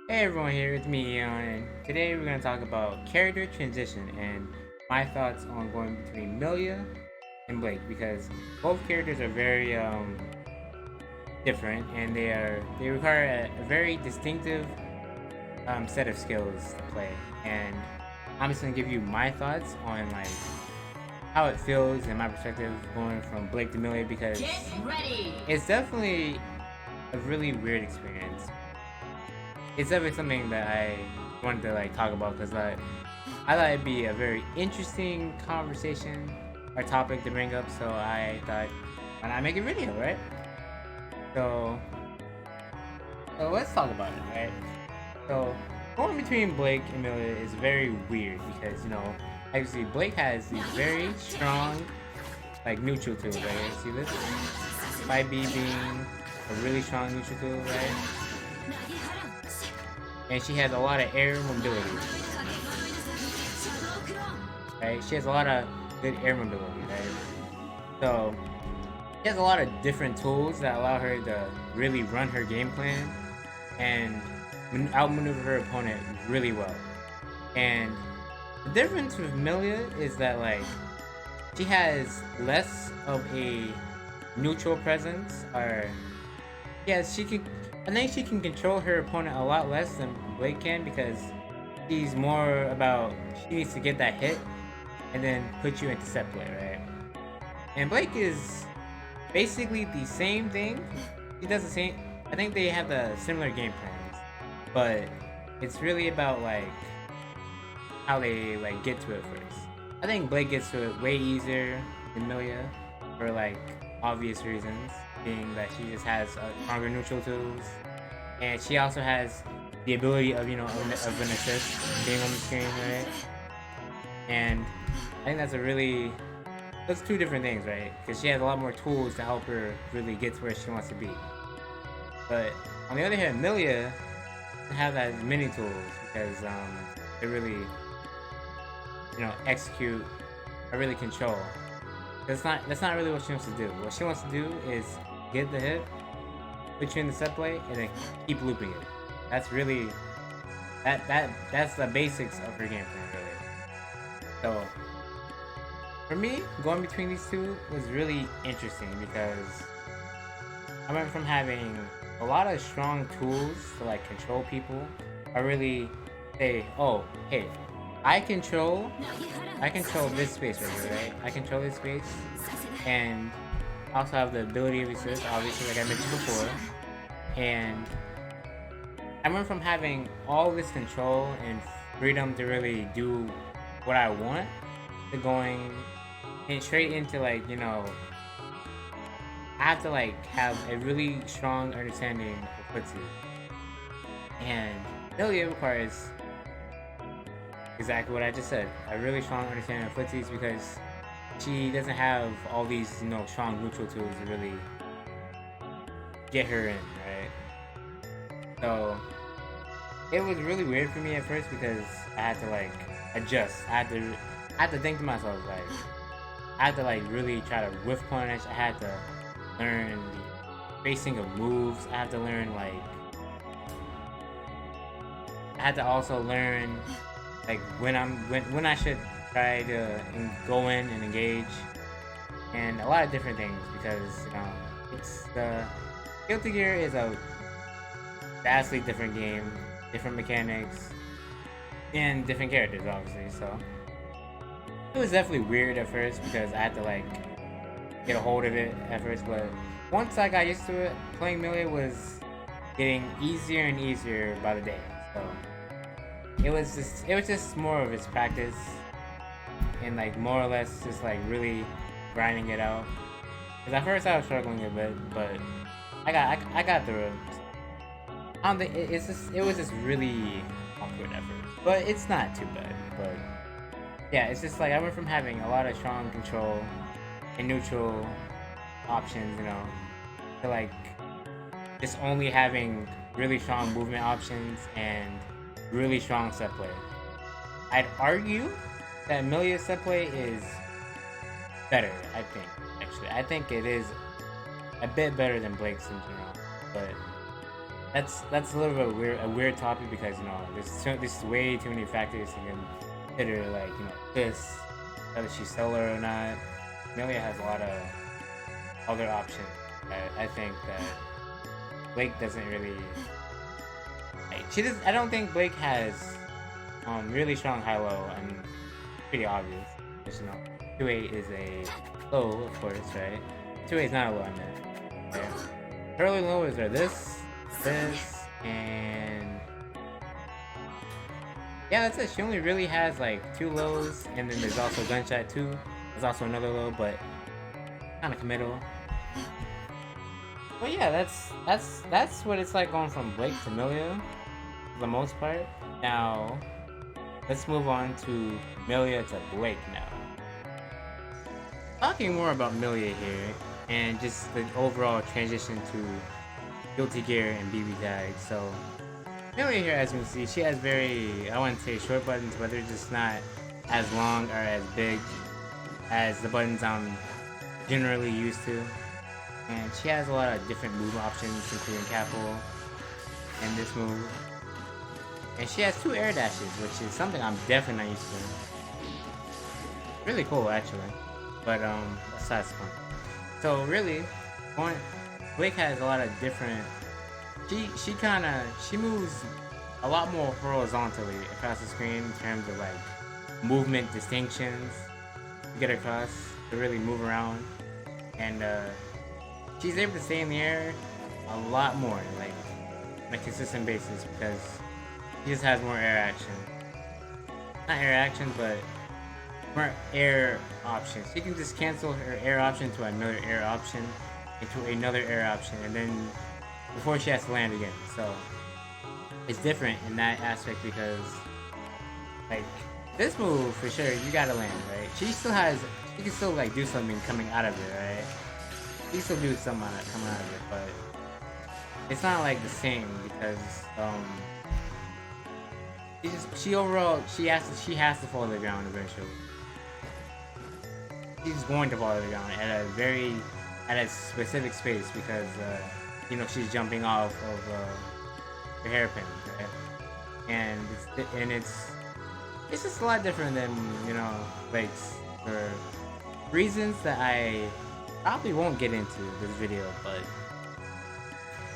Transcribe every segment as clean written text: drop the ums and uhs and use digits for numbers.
Hey everyone, here it's me Eon, and today we're going to talk about character transition and my thoughts on going between Milia and Blake because both characters are very different and they require a very distinctive set of skills to play. And I'm just going to give you my thoughts on like how it feels and my perspective going from Blake to Milia because Get ready! it's definitely a really weird experience. It's definitely something that I wanted to like talk about because I thought it'd be a very interesting conversation or topic to bring up. So I thought, why not make a video, right? So, so let's talk about it, right? So going between Blake and Miller is very weird because actually Blake has these very strong like neutral tools, right? See this? 5B being a really strong neutral tool, right? And she has a lot of air mobility, right? She has a lot of good air mobility, right? So she has a lot of different tools that allow her to really run her game plan and outmaneuver her opponent really well. And the difference with Milia is that like she has less of a neutral presence, or yes, she can. I think she can control her opponent a lot less than Blake can because she's more about she needs to get that hit and then put you into set play, right? And Blake is basically the same thing. He does the same. I think they have the similar game plans, but it's really about like how they like get to it first. I think Blake gets to it way easier than Milia for like obvious reasons, being that she just has stronger neutral tools, and she also has the ability of of an assist being on the screen, right? And I think that's two different things, right? Because she has a lot more tools to help her really get to where she wants to be. But on the other hand, Milia doesn't have as many tools because they really execute or really control. That's not really what she wants to do. What she wants to do is get the hit, put you in the set play, and then keep looping it. That's really that's the basics of her game plan, really. So for me, going between these two was really interesting because I went from having a lot of strong tools to like control people. I really say, oh, hey, I control I control this space right here, right? I control this space, and also have the ability of assist, obviously, like I mentioned before. And I went from having all this control and freedom to really do what I want to going straight into like I have to like have a really strong understanding of footsie, and Millia requires exactly what I just said, a really strong understanding of footsies because she doesn't have all these strong neutral tools to really get her in, right? So it was really weird for me at first because I had to like adjust. I had to think to myself like I had to like really try to whiff punish. I had to learn the spacing of moves. I had to learn like I had to also learn like when I should try to go in and engage, and a lot of different things because it's Guilty Gear is a vastly different game, different mechanics, and different characters obviously. So it was definitely weird at first because I had to like get a hold of it at first, but once I got used to it, playing Melee was getting easier and easier by the day. So it was just more of its practice and like more or less just like really grinding it out. Because at first I was struggling a bit, but I got through it. I don't think it was just really awkward at first, but it's not too bad. But yeah, it's just like I went from having a lot of strong control and neutral options, to like just only having really strong movement options and really strong set play. I'd argue that Amelia's set play is better. I think actually, I think it is a bit better than Blake's in general, but that's a little bit weird topic because there's way too many factors to consider, like this, whether she's solo or not. Amelia has a lot of other options that I think that Blake doesn't really. Like, she does. I don't think Blake has really strong high low, and pretty obvious. Just 2-8 is a low, of course, right? 2-8 is not a low, I meant. Yeah. Her early lows are this, and yeah, that's it. She only really has like 2 lows, and then there's also Gunshot 2. There's also another low, but kind of committal. But yeah, that's what it's like going from Blake to Milia, for the most part. Now, let's move on to Milia to Blake now. Talking more about Milia here, and just the overall transition to Guilty Gear and BB Tag. So, Milia here, as you can see, she has very, I wouldn't say short buttons, but they're just not as long or as big as the buttons I'm generally used to. And she has a lot of different move options, including Capel and this move. And she has 2 air dashes, which is something I'm definitely not used to. Really cool, actually. But, besides fun. So, really, Blake has a lot of different... She moves a lot more horizontally across the screen in terms of, like, movement distinctions to get across, to really move around. And, she's able to stay in the air a lot more, like, on a consistent basis, because she just has more air action. Not air action, but more air options. She can just cancel her air option to another air option, into another air option, and then before she has to land again. So it's different in that aspect because, like, this move for sure, you gotta land, right? She can still like do something coming out of it, right? She can still do something coming out of it, but it's not like the same because she has to fall to the ground eventually. She's going to fall to the ground at a specific space because she's jumping off of the hairpin, right? And it's just a lot different than Blake's for reasons that I probably won't get into this video, but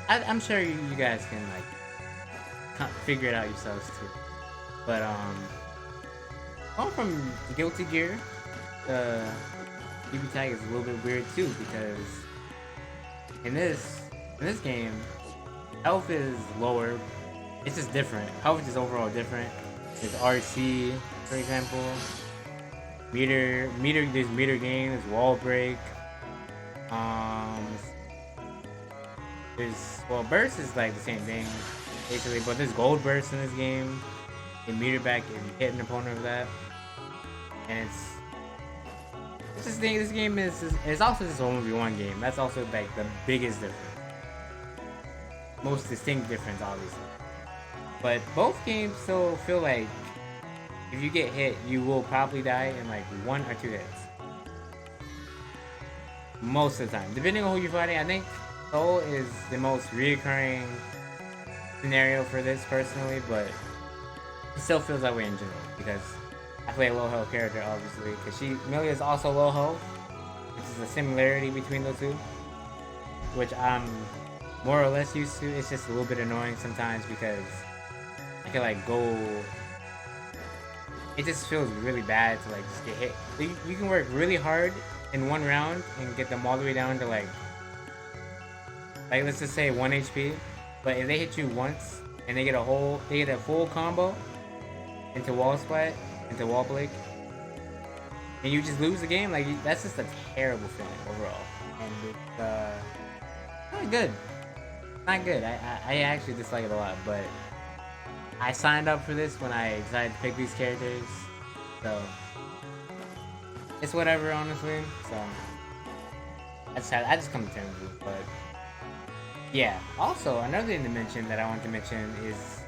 I'm sure you guys can like figure it out yourselves too. But going from Guilty Gear, BB Tag is a little bit weird too because in this game, health is lower. It's just different. Health is overall different. There's RC, for example. There's meter gain. There's wall break. Burst is like the same thing basically, but there's gold burst in this game. You meter back if you hit an opponent with that, and this game is also just a 1v1 game. That's also like the biggest difference, most distinct difference, obviously. But both games still feel like if you get hit, you will probably die in like 1 or 2 hits. Most of the time, depending on who you're fighting. I think Soul is the most reoccurring scenario for this personally, but it still feels that way in general because I play a low health character, obviously, because Milia is also low health, which is a similarity between those two, which I'm more or less used to. It's just a little bit annoying sometimes because I can like go. It just feels really bad to like just get hit. You can work really hard in one round and get them all the way down to like let's just say 1 HP, but if they hit you once and they get a full combo into wall splat, into wall break, and you just lose the game, like that's just a terrible feeling overall, and it's not good. Not good. I actually dislike it a lot, but I signed up for this when I decided to pick these characters, so it's whatever, honestly. So I just come to terms with it, but yeah. Also, another thing to mention that I want to mention is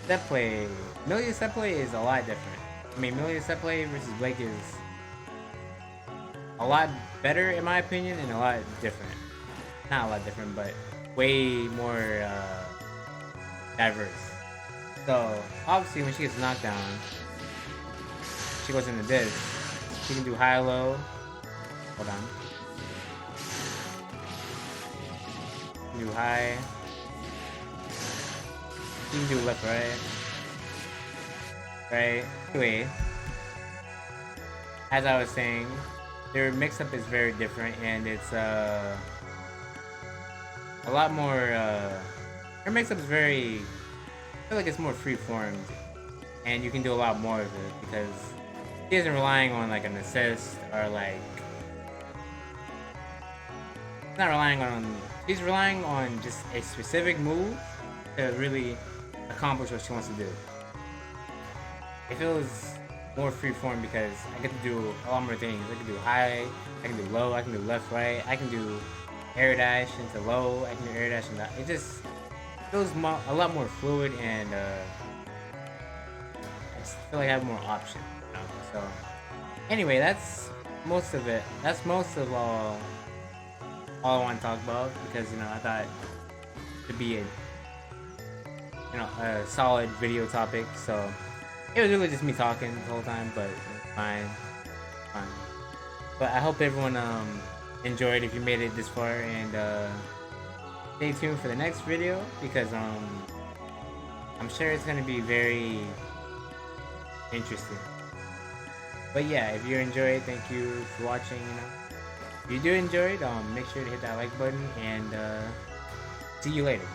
set play. Milia's set play is a lot different. I mean, Milia's set play versus Blake is a lot better in my opinion, and a lot different. Not a lot different, but way more diverse. So obviously when she gets knocked down, she goes into this. She can do high low. Hold on. She can do high. She can do left right. Right. Anyway, as I was saying, their mix-up is very different, and it's a lot more. Her mix-up is very. I feel like it's more free-formed, and you can do a lot more of it because she isn't relying on like an assist or like. She's not relying on. She's relying on just a specific move to really accomplish what she wants to do. It feels more freeform because I get to do a lot more things. I can do high, I can do low, I can do left, right, I can do air dash into low, I can do air dash into. It just feels a lot more fluid, and I just feel like I have more options. You know? So anyway, that's most of it. That's most of all I want to talk about because I thought it'd be a solid video topic. So. It was really just me talking the whole time, but it's fine. But I hope everyone enjoyed if you made it this far, and stay tuned for the next video because I'm sure it's gonna be very interesting. But yeah, if you enjoyed, thank you for watching. If you do enjoy it, make sure to hit that like button, and see you later.